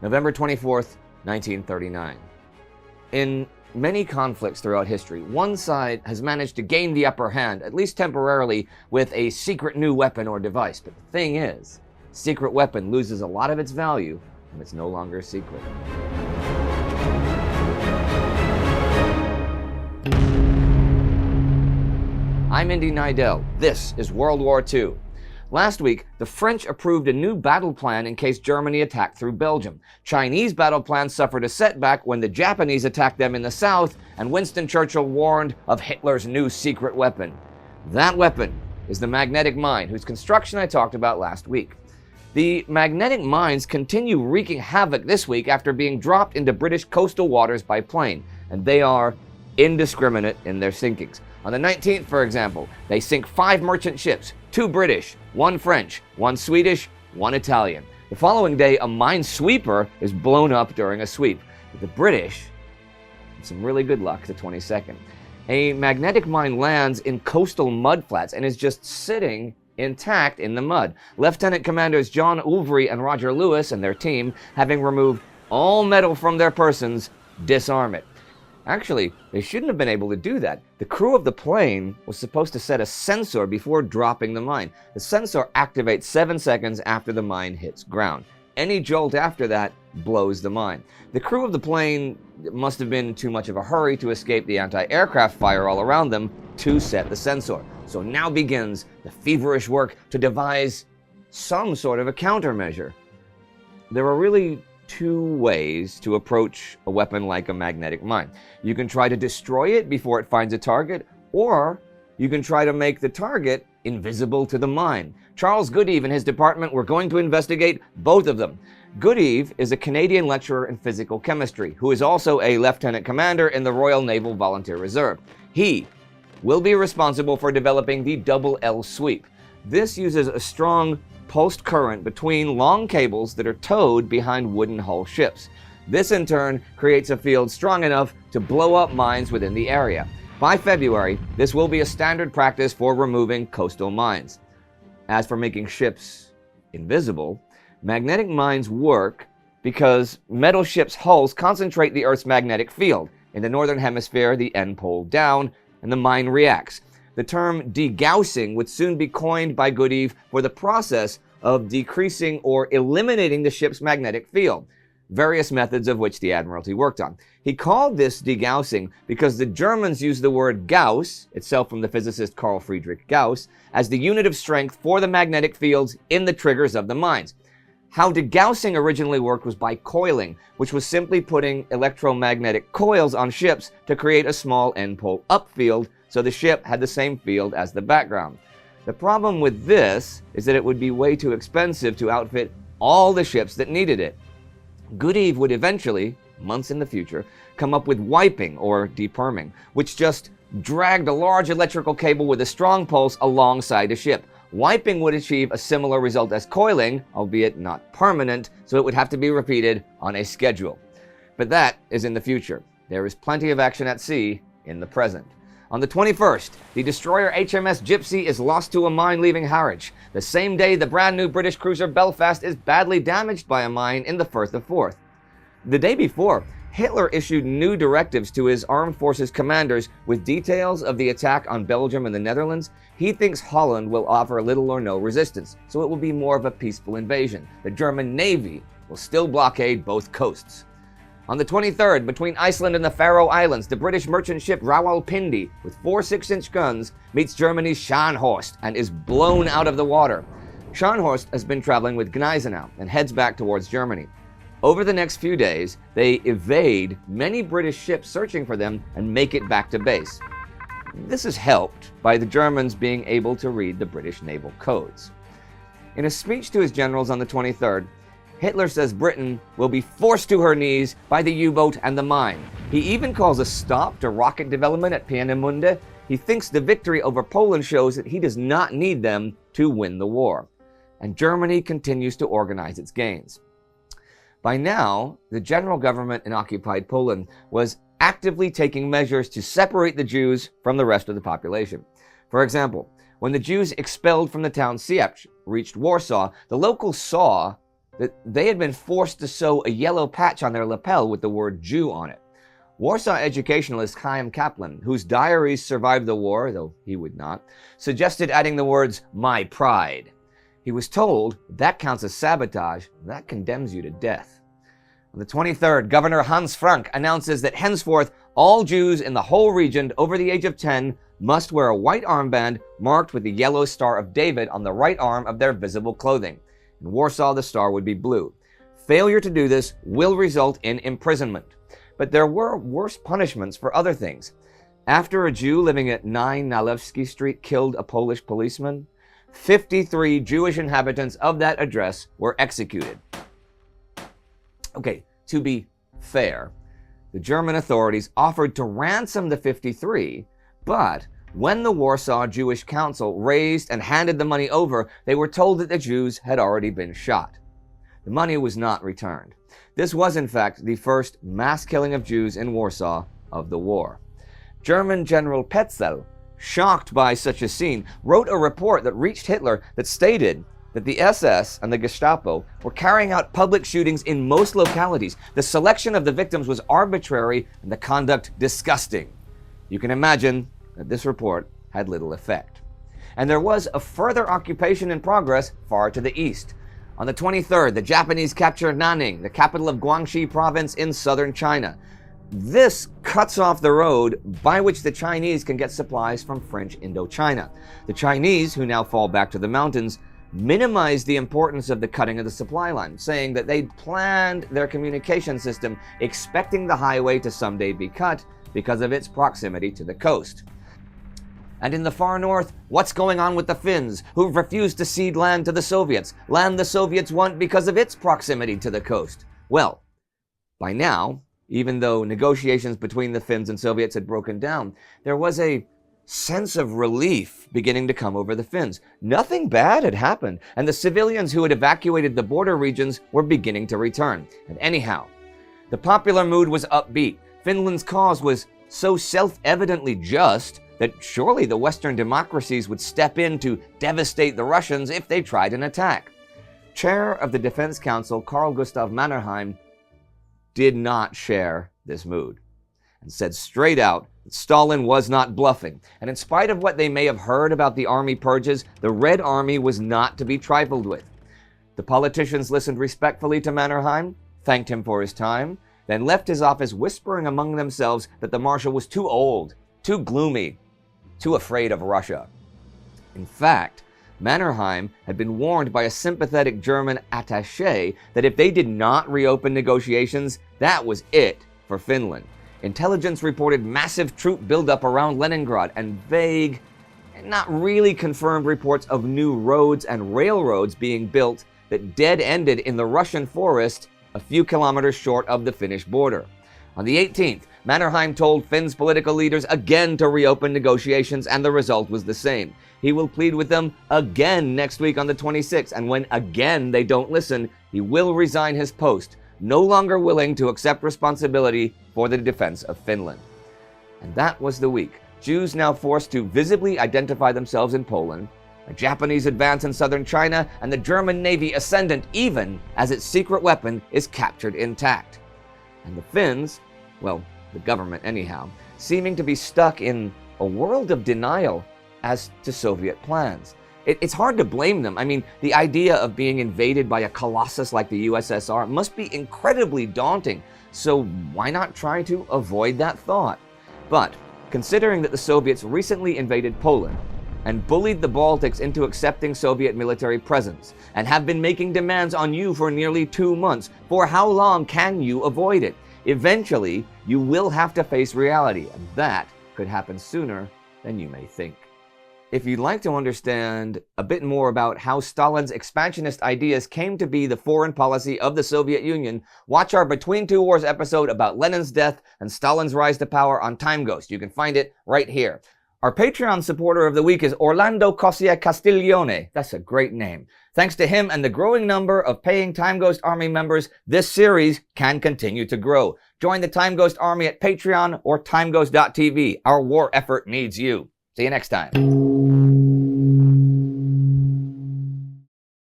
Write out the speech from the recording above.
November 24th, 1939. In many conflicts throughout history, one side has managed to gain the upper hand, at least temporarily, with a secret new weapon or device. But the thing is, secret weapon loses a lot of its value when it's no longer secret. I'm Indy Neidell. This is World War II. Last week, the French approved a new battle plan in case Germany attacked through Belgium. Chinese battle plans suffered a setback when the Japanese attacked them in the south, and Winston Churchill warned of Hitler's new secret weapon. That weapon is the magnetic mine, whose construction I talked about last week. The magnetic mines continue wreaking havoc this week after being dropped into British coastal waters by plane, and they are indiscriminate in their sinkings. On the 19th, for example, they sink 5 merchant ships, 2 British, 1 French, 1 Swedish, 1 Italian. The following day, a minesweeper is blown up during a sweep. But the British had some really good luck the 22nd. A magnetic mine lands in coastal mudflats and is just sitting intact in the mud. Lieutenant Commanders John Ulvery and Roger Lewis and their team, having removed all metal from their persons, disarm it. Actually, they shouldn't have been able to do that. The crew of the plane was supposed to set a sensor before dropping the mine. The sensor activates 7 seconds after the mine hits ground. Any jolt after that blows the mine. The crew of the plane must have been in too much of a hurry to escape the anti-aircraft fire all around them to set the sensor. So now begins the feverish work to devise some sort of a countermeasure. There are really 2 ways to approach a weapon like a magnetic mine. You can try to destroy it before it finds a target, or you can try to make the target invisible to the mine. Charles Goodeve and his department were going to investigate both of them. Goodeve is a Canadian lecturer in physical chemistry, who is also a lieutenant commander in the Royal Naval Volunteer Reserve. He will be responsible for developing the double L sweep. This uses a strong pulsed current between long cables that are towed behind wooden hull ships. This in turn creates a field strong enough to blow up mines within the area. By February, this will be a standard practice for removing coastal mines. As for making ships invisible, magnetic mines work because metal ships' hulls concentrate the Earth's magnetic field. In the northern hemisphere, the end pole down, and the mine reacts. The term de-gaussing would soon be coined by Goodeve for the process of decreasing or eliminating the ship's magnetic field, various methods of which the Admiralty worked on. He called this de-gaussing because the Germans used the word Gauss, itself from the physicist Carl Friedrich Gauss, as the unit of strength for the magnetic fields in the triggers of the mines. How de-gaussing originally worked was by coiling, which was simply putting electromagnetic coils on ships to create a small end pole upfield, so the ship had the same field as the background. The problem with this is that it would be way too expensive to outfit all the ships that needed it. Goodeve would eventually, months in the future, come up with wiping or deperming, which just dragged a large electrical cable with a strong pulse alongside a ship. Wiping would achieve a similar result as coiling, albeit not permanent, so it would have to be repeated on a schedule. But that is in the future. There is plenty of action at sea in the present. On the 21st, the destroyer HMS Gypsy is lost to a mine leaving Harwich. The same day, the brand new British cruiser Belfast is badly damaged by a mine in the Firth of Forth. The day before, Hitler issued new directives to his armed forces commanders with details of the attack on Belgium and the Netherlands. He thinks Holland will offer little or no resistance, so it will be more of a peaceful invasion. The German Navy will still blockade both coasts. On the 23rd, between Iceland and the Faroe Islands, the British merchant ship Rawalpindi, with 4 6-inch guns, meets Germany's Scharnhorst and is blown out of the water. Scharnhorst has been traveling with Gneisenau and heads back towards Germany. Over the next few days, they evade many British ships searching for them and make it back to base. This is helped by the Germans being able to read the British naval codes. In a speech to his generals on the 23rd, Hitler says Britain will be forced to her knees by the U-boat and the mine. He even calls a stop to rocket development at Peenemünde. He thinks the victory over Poland shows that he does not need them to win the war. And Germany continues to organize its gains. By now, the general government in occupied Poland was actively taking measures to separate the Jews from the rest of the population. For example, when the Jews expelled from the town Siepcz reached Warsaw, the locals saw that they had been forced to sew a yellow patch on their lapel with the word Jew on it. Warsaw educationalist Chaim Kaplan, whose diaries survived the war, though he would not, suggested adding the words, "my pride." He was told that counts as sabotage, and that condemns you to death. On the 23rd, Governor Hans Frank announces that henceforth all Jews in the whole region over the age of 10 must wear a white armband marked with the yellow Star of David on the right arm of their visible clothing. In Warsaw, the star would be blue. Failure to do this will result in imprisonment. But there were worse punishments for other things. After a Jew living at 9 Nalewski Street killed a Polish policeman, 53 Jewish inhabitants of that address were executed. Okay, to be fair, the German authorities offered to ransom the 53, but when the Warsaw Jewish Council raised and handed the money over, they were told that the Jews had already been shot. The money was not returned. This was, in fact, the first mass killing of Jews in Warsaw of the war. German General Petzel, shocked by such a scene, wrote a report that reached Hitler that stated that the SS and the Gestapo were carrying out public shootings in most localities. The selection of the victims was arbitrary and the conduct disgusting. You can imagine that this report had little effect. And there was a further occupation in progress far to the east. On the 23rd, the Japanese captured Nanning, the capital of Guangxi province in southern China. This cuts off the road by which the Chinese can get supplies from French Indochina. The Chinese, who now fall back to the mountains, minimized the importance of the cutting of the supply line, saying that they'd planned their communication system expecting the highway to someday be cut because of its proximity to the coast. And in the far north, what's going on with the Finns, who've refused to cede land to the Soviets, land the Soviets want because of its proximity to the coast? Well, by now, even though negotiations between the Finns and Soviets had broken down, there was a sense of relief beginning to come over the Finns. Nothing bad had happened, and the civilians who had evacuated the border regions were beginning to return. And anyhow, the popular mood was upbeat. Finland's cause was so self-evidently just that surely the Western democracies would step in to devastate the Russians if they tried an attack. Chair of the Defense Council, Carl Gustav Mannerheim, did not share this mood and said straight out that Stalin was not bluffing. And in spite of what they may have heard about the army purges, the Red Army was not to be trifled with. The politicians listened respectfully to Mannerheim, thanked him for his time, then left his office whispering among themselves that the marshal was too old, too gloomy, too afraid of Russia. In fact, Mannerheim had been warned by a sympathetic German attaché that if they did not reopen negotiations, that was it for Finland. Intelligence reported massive troop buildup around Leningrad and vague, not really confirmed reports of new roads and railroads being built that dead-ended in the Russian forest a few kilometers short of the Finnish border. On the 18th, Mannerheim told Finn's political leaders again to reopen negotiations, and the result was the same. He will plead with them again next week on the 26th, and when again they don't listen, he will resign his post, no longer willing to accept responsibility for the defense of Finland. And that was the week. Jews now forced to visibly identify themselves in Poland, a Japanese advance in southern China, and the German Navy ascendant even as its secret weapon is captured intact. And the Finns, well, the government anyhow, seeming to be stuck in a world of denial as to Soviet plans. It's hard to blame them. I mean, the idea of being invaded by a colossus like the USSR must be incredibly daunting, so why not try to avoid that thought? But considering that the Soviets recently invaded Poland and bullied the Baltics into accepting Soviet military presence and have been making demands on you for nearly 2 months, for how long can you avoid it? Eventually, you will have to face reality, and that could happen sooner than you may think. If you'd like to understand a bit more about how Stalin's expansionist ideas came to be the foreign policy of the Soviet Union, watch our Between Two Wars episode about Lenin's death and Stalin's rise to power on TimeGhost. You can find it right here. Our Patreon supporter of the week is Orlando Cosia Castiglione. That's a great name. Thanks to him and the growing number of paying TimeGhost Army members, this series can continue to grow. Join the TimeGhost Army at Patreon or timeghost.tv. Our war effort needs you. See you next time.